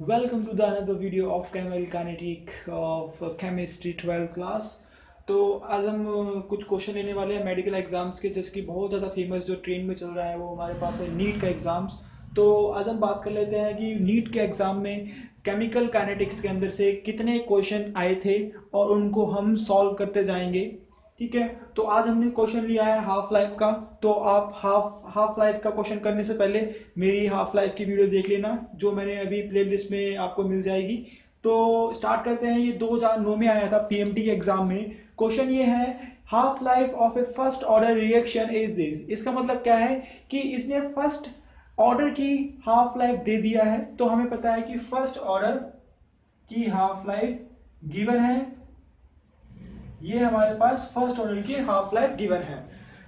Welcome to the another video of chemical kinetic of chemistry 12th class. तो आज हम कुछ क्वेश्चन लेने वाले हैं मेडिकल एग्जाम्स के, जिसकी बहुत ज़्यादा फेमस जो ट्रेंड में चल रहा है वो हमारे पास है नीट का एग्ज़ाम्स। तो आज हम बात कर लेते हैं कि नीट के एग्ज़ाम में केमिकल काइनेटिक्स के अंदर से कितने क्वेश्चन आए थे और उनको हम सॉल्व करते जाएंगे। ठीक है, तो आज हमने क्वेश्चन लिया है हाफ लाइफ का। तो आप हाफ लाइफ का क्वेश्चन करने से पहले मेरी हाफ लाइफ की वीडियो देख लेना, जो मैंने अभी प्लेलिस्ट में आपको मिल जाएगी। तो स्टार्ट करते हैं। ये 2009 में आया था पीएमटी के एग्जाम में। क्वेश्चन ये है, half life of A first order reaction is this. इसका मतलब क्या है कि इसने फर्स्ट ऑर्डर की हाफ लाइफ दे दिया है। तो हमें पता है कि फर्स्ट ऑर्डर की हाफ लाइफ गिवन है, ये हमारे पास फर्स्ट ऑर्डर की हाफ लाइफ गिवन है।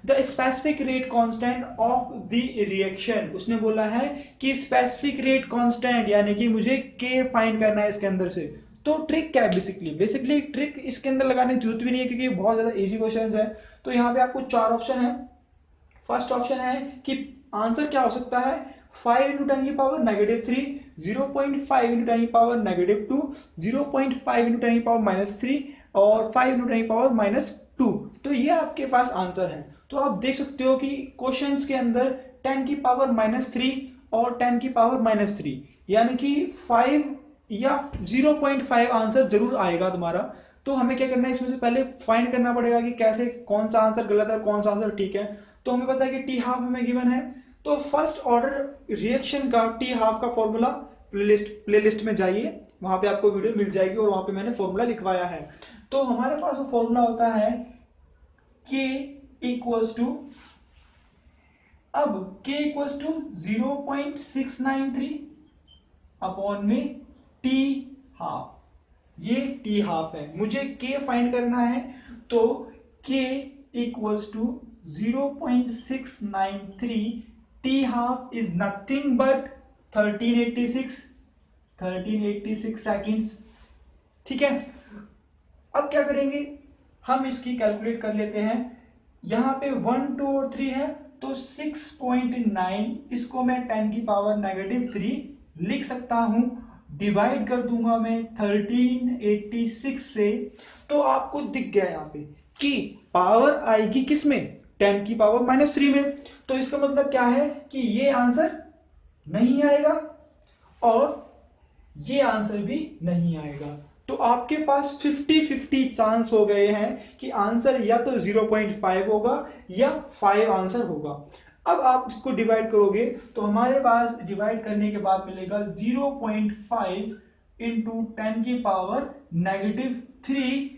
The specific rate constant of the reaction, उसने बोला है कि स्पेसिफिक रेट कांस्टेंट यानी कि मुझे के फाइंड करना है इसके अंदर से। तो ट्रिक क्या है? बेसिकली ट्रिक इसके अंदर लगाने की जरूरत भी नहीं है, क्योंकि बहुत ज्यादा इजी क्वेश्चन है। तो यहाँ पे आपको चार ऑप्शन है। फर्स्ट ऑप्शन है कि आंसर क्या हो सकता है, 5 इंटू 10 की पावर -3, 0.5 इंटू 10 की पावर -2, 0.5 इंटू 10 की पावर -3 और 5 इंटू 10 की पावर -2। तो ये आपके पास आंसर है। तो आप देख सकते हो कि क्वेश्चंस के अंदर 10 की पावर -3 और 10 की पावर -3 यानी कि 5 या 0.5 आंसर जरूर आएगा तुम्हारा। तो हमें क्या करना है, इसमें से पहले फाइंड करना पड़ेगा कि कैसे कौन सा आंसर गलत है कौन सा आंसर ठीक है। तो हमें पता है कि टी हाफ हमें गिवन है। तो फर्स्ट ऑर्डर रिएक्शन का टी हाफ का फॉर्मूला प्लेलिस्ट में जाइए, वहां पे आपको वीडियो मिल जाएगी और वहां पे मैंने फॉर्मूला लिखवाया है। तो हमारे पास वो फॉर्मूला होता है K इक्वल्स टू, अब K इक्वल्स टू 0.693 अपॉन में टी हाफ। ये टी हाफ है, मुझे K फाइंड करना है। तो K equals to 0.693, t half is nothing but 1386 seconds. ठीक है, अब क्या करेंगे, हम इसकी कैलकुलेट कर लेते हैं। यहां पे 1, 2 और 3 है, तो 6.9 इसको मैं 10 की पावर -3 लिख सकता हूं। डिवाइड कर दूंगा मैं 1386 से। तो आपको दिख गया यहां पे कि पावर आएगी किसमें, 10 की पावर -3 में। तो इसका मतलब क्या है कि ये आंसर नहीं आएगा और ये आंसर भी नहीं आएगा। तो आपके पास 50-50 चांस हो गए हैं कि आंसर या तो 0.5 होगा या 5 आंसर होगा। अब आप इसको डिवाइड करोगे तो हमारे पास डिवाइड करने के बाद मिलेगा 0.5 इंटू 10 की पावर -3।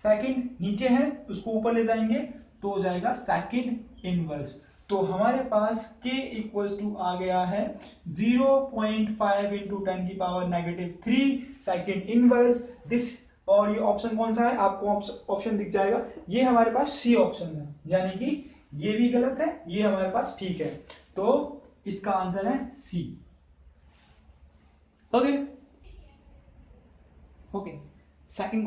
सेकंड नीचे है, उसको ऊपर ले जाएंगे तो हो जाएगा सेकंड इनवर्स। तो हमारे पास k इक्वल्स टू आ गया है 0.5 इंटू 10 की पावर -3 सेकंड इनवर्स दिस। और ये ऑप्शन कौन सा है, आपको ऑप्शन दिख जाएगा, ये हमारे पास सी ऑप्शन है, यानी कि ये भी गलत है, ये हमारे पास ठीक है। तो इसका आंसर है सी। ओके ओके, सेकंड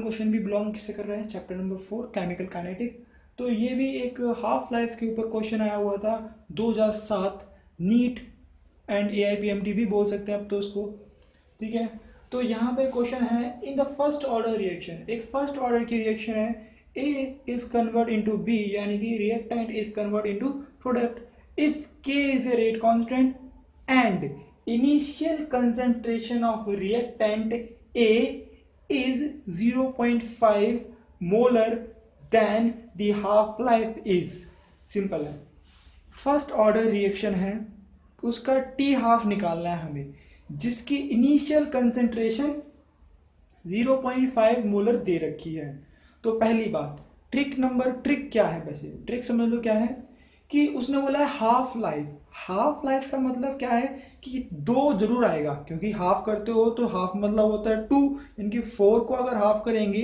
क्वेश्चन भी बिलोंग किससे कर रहे हैं, चैप्टर नंबर 4 केमिकल काइनेटिक। तो ये भी एक हाफ लाइफ के ऊपर क्वेश्चन आया हुआ था 2007 नीट एंड AIPMT भी बोल सकते हैं अब तो उसको। ठीक है, तो यहाँ पे क्वेश्चन है, in the first order reaction, एक फर्स्ट ऑर्डर की रिएक्शन है, A is convert into B यानी कि reactant is convert into product if K is a rate constant and initial concentration of reactant A is 0.5 molar then the half life is. Simple है, first order reaction है, उसका T half निकालना है हमें, जिसकी initial concentration 0.5 molar दे रखी है। तो पहली बात, ट्रिक क्या है, वैसे ट्रिक समझ लो क्या है कि उसने बोला है हाफ लाइफ। हाफ लाइफ का मतलब क्या है कि 2 जरूर आएगा, क्योंकि हाफ करते हो तो हाफ मतलब होता है 2, इनकी 4 को अगर हाफ करेंगे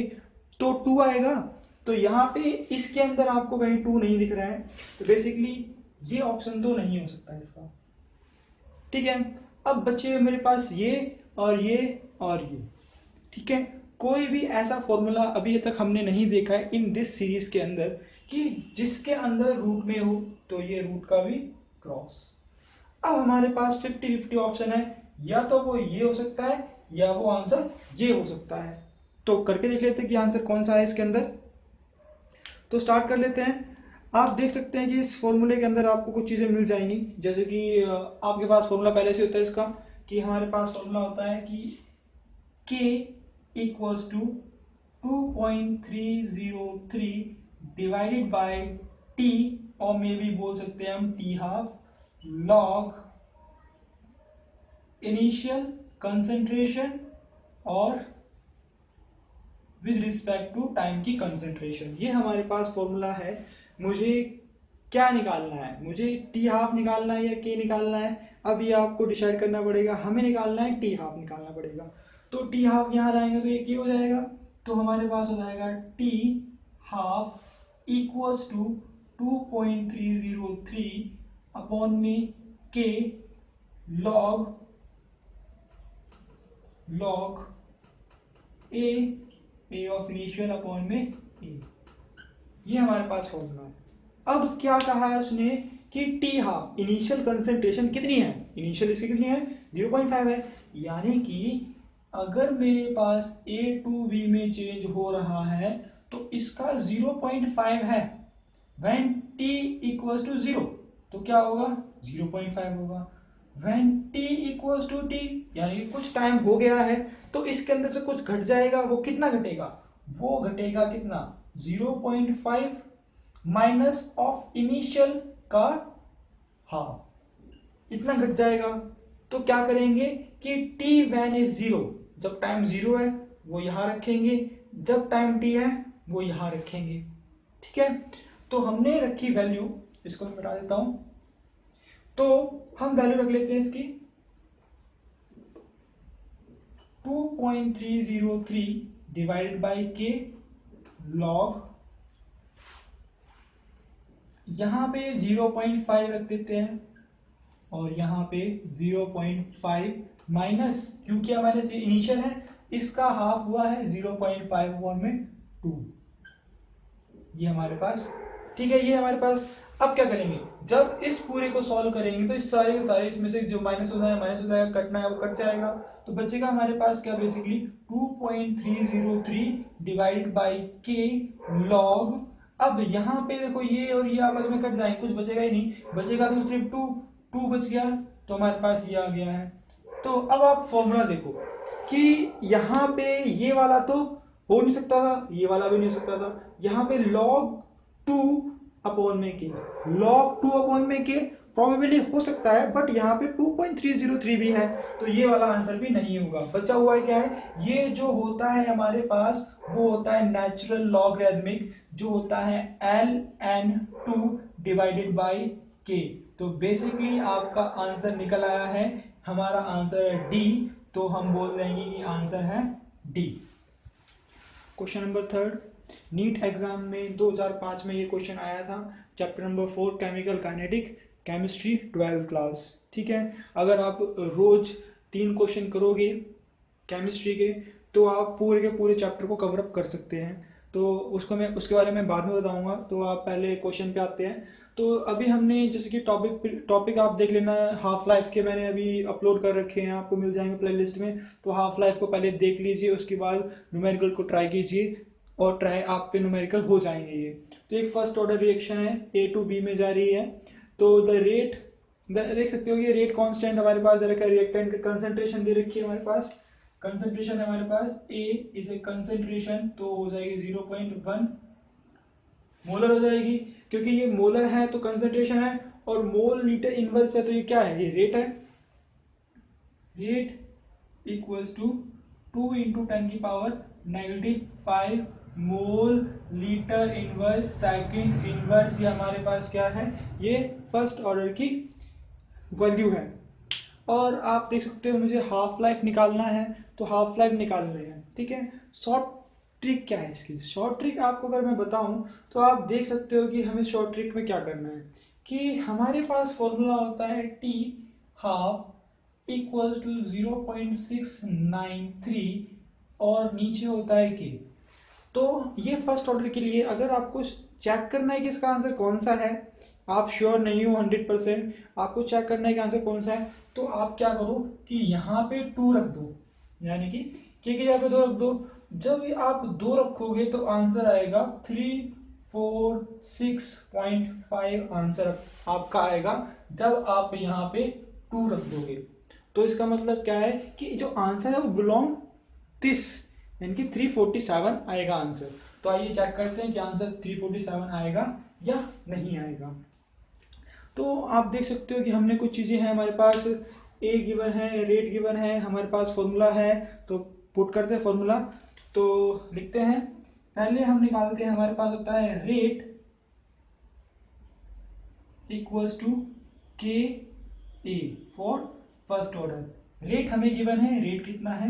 तो 2 आएगा। तो यहाँ पे इसके अंदर आपको कहीं 2 नहीं दिख रहा है, तो बेसिकली ये ऑप्शन तो नहीं हो सकता इसका। ठीक है, अब बचे मेरे पास ये और ये और ये। ठीक है, कोई भी ऐसा फॉर्मूला अभी तक हमने नहीं देखा है इन दिस सीरीज के अंदर कि जिसके अंदर रूट में हो तो ये रूट का भी क्रॉस। अब हमारे पास 50-50 ऑप्शन है, या तो वो ये हो सकता है या वो आंसर ये हो सकता है। तो करके देख लेते हैं कि आंसर कौन सा है इसके अंदर। तो स्टार्ट कर लेते हैं। आप देख सकते हैं कि इस फॉर्मूले के अंदर आपको कुछ चीज़ें मिल जाएंगी, जैसे कि आपके पास फॉर्मूला पहले से होता है इसका, कि हमारे पास फॉर्मूला होता है कि k equals to 2.303 divided by t, और मे भी बोल सकते हैं हम t half log initial concentration और विद रिस्पेक्ट टू टाइम की कंसंट्रेशन। ये हमारे पास फॉर्मूला है। मुझे क्या निकालना है, मुझे टी हाफ निकालना है या के निकालना है, अब ये आपको डिसाइड करना पड़ेगा। हमें निकालना है टी हाफ निकालना पड़ेगा। तो टी हाफ यहाँ लाएंगे तो ये क्या हो जाएगा, तो हमारे पास हो जाएगा t half equals to 2.303 upon में k log a of initial upon में ए। ये हमारे पास फॉर्मूला है। अब क्या कहा है उसने कि टी हाफ इनिशियल कंसंट्रेशन कितनी है, इनिशियल इसकी कितनी है 0.5 है, यानी कि अगर मेरे पास A टू B में चेंज हो रहा है तो इसका 0.5 है। व्हेन t इक्वल्स टू 0 तो क्या होगा 0.5 होगा। When t equals to t यानी कुछ टाइम हो गया है तो इसके अंदर से कुछ घट जाएगा। वो कितना घटेगा, वो घटेगा कितना 0.5 माइनस ऑफ इनिशियल का हाफ, इतना घट जाएगा। तो क्या करेंगे कि t वैन इज 0, जब टाइम 0 है वो यहां रखेंगे, जब टाइम t है वो यहां रखेंगे। ठीक है, तो हमने रखी वैल्यू, इसको मैं मिटा देता हूं, तो हम वैल्यू रख लेते हैं इसकी 2.303 डिवाइडेड बाई के लॉग, यहां पे 0.5 रख देते हैं और यहाँ पे 0.5 माइनस, क्योंकि हमारे से इनिशियल है इसका हाफ हुआ है 0.5 में 2, ये हमारे पास। ठीक है, ये हमारे पास। अब क्या करेंगे, जब इस पूरे को सॉल्व करेंगे तो इस सारे के सारे इसमें से जो माइनस हो जाए माइनस हो जाएगा, कटना है वो कट जाएगा, तो बचेगा हमारे पास क्या बेसिकली 2.303 डिवाइडेड बाई के लॉग। अब यहाँ पे देखो ये और ये आपस में कट जाएंगे, कुछ बचेगा ही नहीं, बचेगा तो सिर्फ 2 बच गया, तो हमारे पास ये आ गया है। तो अब आप फॉर्मूला देखो कि यहाँ पे ये वाला तो हो नहीं सकता था, ये वाला भी नहीं हो सकता था, यहाँ पे log 2 अपॉन में के, log 2 अपॉन में के प्रोबेबली हो सकता है, बट यहाँ पे 2.303 भी है, तो ये वाला आंसर भी नहीं होगा। बचा हुआ है क्या है, ये जो होता है हमारे पास वो होता है नेचुरल लॉगरिथमिक, जो होता है ln2 डिवाइडेड बाई के। तो बेसिकली आपका आंसर निकल आया है, हमारा आंसर है डी, तो हम बोल देंगे कि आंसर है D. Question number 3, NEET exam में 2005 में ये क्वेश्चन आया था, chapter number 4 chemical kinetic, chemistry 12th class. ठीक है, अगर आप रोज 3 क्वेश्चन करोगे केमिस्ट्री के तो आप पूरे के पूरे चैप्टर को कवर अप कर सकते हैं। तो उसको मैं उसके बारे में बाद में बताऊंगा, तो आप पहले क्वेश्चन पे आते हैं। तो अभी हमने जैसे कि टॉपिक आप देख लेना, हाफ लाइफ के मैंने अभी अपलोड कर रखे हैं, आपको मिल जाएंगे प्लेलिस्ट में, तो हाफ लाइफ को पहले देख लीजिए, उसके बाद न्यूमेरिकल को ट्राई कीजिए और ट्राई आप पे न्यूमेरिकल हो जाएंगे ये। तो एक फर्स्ट ऑर्डर रिएक्शन है, ए टू बी में जा रही है, तो द रेट देख सकते हो, ये रेट कांस्टेंट हमारे पास दे रखा है, रिएक्टेंट की कंसंट्रेशन दे रखी है हमारे पास, कंसंट्रेशन है हमारे पास ए इज ए कंसंट्रेशन, तो हो जाएगी 0.1 मोलर हो जाएगी, क्योंकि ये मोलर है तो कंसंट्रेशन है, और मोल लीटर इनवर्स है तो ये क्या है, ये रेट है। Rate equals to 2 × 10⁻⁻5 mole litre inverse second inverse, ये हमारे पास क्या है, ये फर्स्ट ऑर्डर की वैल्यू है। और आप देख सकते हो मुझे हाफ लाइफ निकालना है, तो हाफ लाइफ निकालना है। ठीक है, शॉर्ट ट्रिक क्या है इसकी, शॉर्ट ट्रिक आपको अगर मैं बताऊं तो आप देख सकते हो कि हमें शॉर्ट ट्रिक में क्या करना है, कि हमारे पास फॉर्मूला होता है टी हाफ इक्वल्स टू 0.693 और नीचे होता है के। तो ये फर्स्ट ऑर्डर के लिए अगर आपको चेक करना है कि इसका आंसर कौन सा है, आप श्योर नहीं हो 100%, आपको चेक करना है कि आंसर कौन सा है, तो आप क्या करो कि यहाँ पे 2 रख दो, यानी कि के जगह पे 2 रख दो। जब आप 2 रखोगे तो आंसर आएगा 346.5 आंसर आपका आएगा जब आप यहाँ पे 2 रख दोगे। तो इसका मतलब क्या है कि जो आंसर है वो बिलोंग दिस, यानी कि 347 आएगा आंसर। तो आइए चेक करते हैं कि आंसर 347 आएगा या नहीं आएगा। तो आप देख सकते हो कि हमने कुछ चीजें हैं हमारे पास, ए गिवन है, रेट गिवन है, हमारे पास फॉर्मूला है, तो पुट करते हैं फॉर्मूला। तो लिखते हैं, पहले हम निकालते हैं, हमारे पास होता है रेट इक्वल्स टू के A for first order. Rate हमें गिवन है, रेट कितना है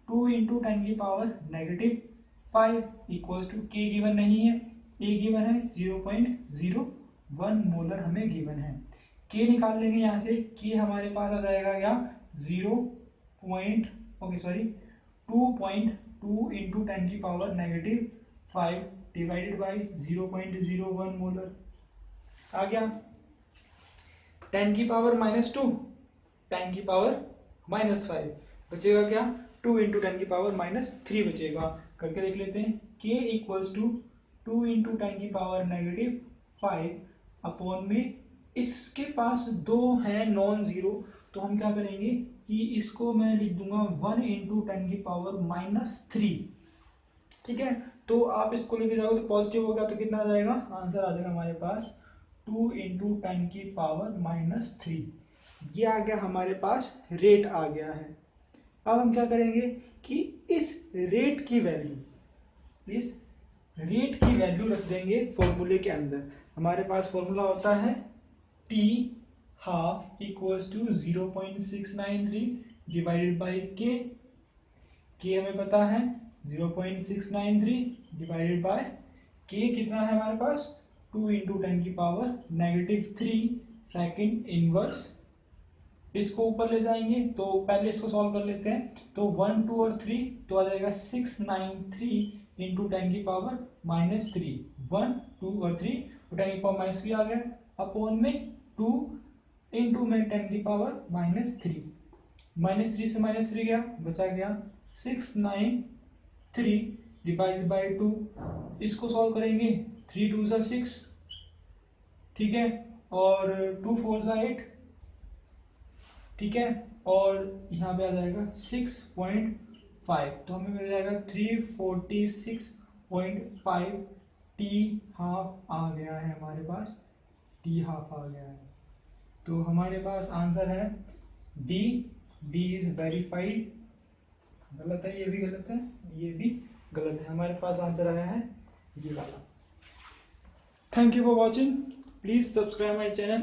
2 इंटू 10 की पावर -5 इक्वल्स टू के गिवन नहीं है, ए गिवन है 0.01 मोलर हमें गिवन है। के निकाल लेंगे यहाँ से, के हमारे पास आ जाएगा क्या 2.2 इंटू 10 की पावर -5 डिवाइडेड बाई 0.01 मोलर आ गया। 10 की पावर -2, 10 की पावर -5 बचेगा क्या 2 इंटू 10 की पावर -3 बचेगा। करके देख लेते हैं, k इक्वल्स टू 2 इंटू 10 की पावर -5 अपॉन में इसके पास 2 है नॉन जीरो, तो हम क्या करेंगे कि इसको मैं लिख दूंगा 1 इंटू 10 की पावर -3। ठीक है, तो आप इसको लेके जाओगे तो पॉजिटिव होगा तो कितना आ जाएगा, आंसर आ जाएगा हमारे पास 2 इंटू 10 की पावर -3। ये आ गया हमारे पास, रेट आ गया है। अब हम क्या करेंगे कि इस रेट की वैल्यू रख देंगे फॉर्मूले के अंदर। हमारे पास फॉर्मूला होता है t half equals to 0.693 divided by k हमें पता है 0.693 डिवाइडेड बाय के कितना है हमारे पास 2 इंटू 10 की पावर -3 सेकेंड इनवर्स। इसको ऊपर ले जाएंगे तो पहले इसको सॉल्व कर लेते हैं, तो 1 2 और 3 तो आ जाएगा 693 इंटू 10 की पावर -3, 1 2 और 3 तो 10 की पावर -3 आ गया अपॉन में 2 इंटू में 10 की पावर -3, -3 से -3 गया, बचा गया 693 डिवाइडेड बाई 2। इसको सॉल्व करेंगे, 3 2 सा 6, ठीक है, और 2 4 सा 8, ठीक है, और यहाँ पे आ जाएगा 6.5, तो हमें मिल जाएगा 346.5 टी हाफ आ गया है हमारे पास, टी हाफ आ गया है। तो हमारे पास आंसर है डी, डी इज वेरीफाइड। गलत है, ये भी गलत है, ये भी गलत है, हमारे पास आंसर आया है ये वाला। Thank you for watching, please subscribe my channel.